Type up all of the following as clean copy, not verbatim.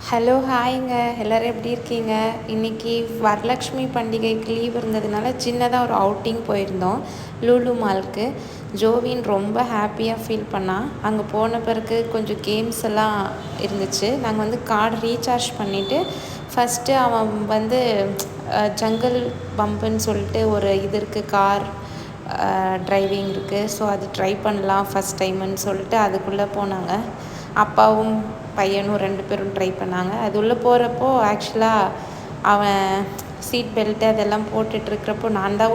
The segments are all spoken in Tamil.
ஹலோ ஹாய்ங்க. எல்லோரும் எப்படி இருக்கீங்க? இன்றைக்கி வரலக்ஷ்மி பண்டிகைக்கு லீவ் இருந்ததுனால சின்னதாக ஒரு அவுட்டிங் போயிருந்தோம் லூலு மாலுக்கு. ஜோவின் ரொம்ப ஹாப்பியாக ஃபீல் பண்ணால் அங்கே போன பிறகு கொஞ்சம் கேம்ஸ் எல்லாம் இருந்துச்சு. நாங்கள் வந்து கார்டு ரீசார்ஜ் பண்ணிவிட்டு ஃபஸ்ட்டு அவன் வந்து ஜங்கிள் பம்புன்னு சொல்லிட்டு ஒரு இது இருக்குது, கார் ட்ரைவிங் இருக்குது. ஸோ அது ட்ரை பண்ணலாம் ஃபஸ்ட் டைமுன்னு சொல்லிட்டு அதுக்குள்ளே போனாங்க. அப்பாவும் பையனும் 2 பேரும் ட்ரை பண்ணாங்க. அது உள்ளே போகிறப்போ ஆக்சுவலாக அவன் சீட் பெல்ட்டு அதெல்லாம் போட்டுட்ருக்கிறப்போ நான் தான்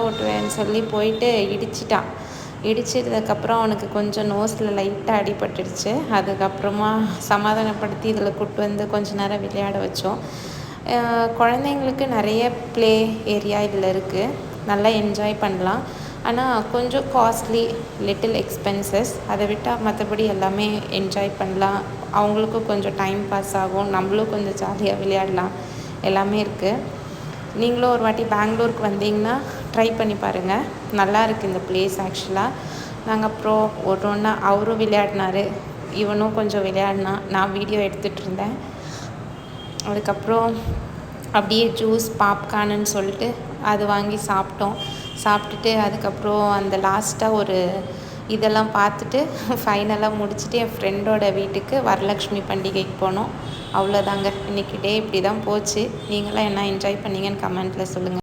ஓட்டுவேன்னு சொல்லி போயிட்டு இடிச்சிட்டான். இடிச்சிட்டதுக்கப்புறம் அவனுக்கு கொஞ்சம் நோஸில் லைட்டாக அடிபட்டுடுச்சு. அதுக்கப்புறமா சமாதானப்படுத்தி இதில் கூப்பிட்டு வந்து கொஞ்ச நேரம் விளையாட வச்சோம். குழந்தைங்களுக்கு நிறைய ப்ளே ஏரியா இதில் இருக்குது, நல்லா என்ஜாய் பண்ணலாம். ஆனால் கொஞ்சம் காஸ்ட்லி, லிட்டில் எக்ஸ்பென்சஸ். அதை விட்டால் மற்றபடி எல்லாமே என்ஜாய் பண்ணலாம். அவங்களுக்கும் கொஞ்சம் டைம் பாஸ் ஆகும், நம்மளும் கொஞ்சம் ஜாலியாக விளையாடலாம், எல்லாமே இருக்குது. நீங்களும் ஒரு வாட்டி பெங்களூருக்கு வந்தீங்கன்னா ட்ரை பண்ணி பாருங்கள், நல்லா இருக்குது இந்த பிளேஸ் ஆக்சுவலாக. நாங்கள் அப்புறம் ஒன்றா அவரும் விளையாடினார், இவனும் கொஞ்சம் விளையாடினான், நான் வீடியோ எடுத்துகிட்டு இருந்தேன். அதுக்கப்புறம் அப்படியே ஜூஸ் பாப்கார்னுன்னு சொல்லிட்டு அது வாங்கி சாப்பிட்டுட்டு அதுக்கப்புறம் அந்த லாஸ்ட்டாக ஒரு இதெல்லாம் பார்த்துட்டு ஃபைனலாக முடிச்சுட்டு என் ஃப்ரெண்டோட வீட்டுக்கு வரலக்ஷ்மி பண்டிகைக்கு போனோம். அவ்வளோதாங்க, இன்றைக்கி டே இப்படி தான் போச்சு. நீங்களாம் என்ன என்ஜாய் பண்ணீங்கன்னு கமெண்ட்டில் சொல்லுங்கள்.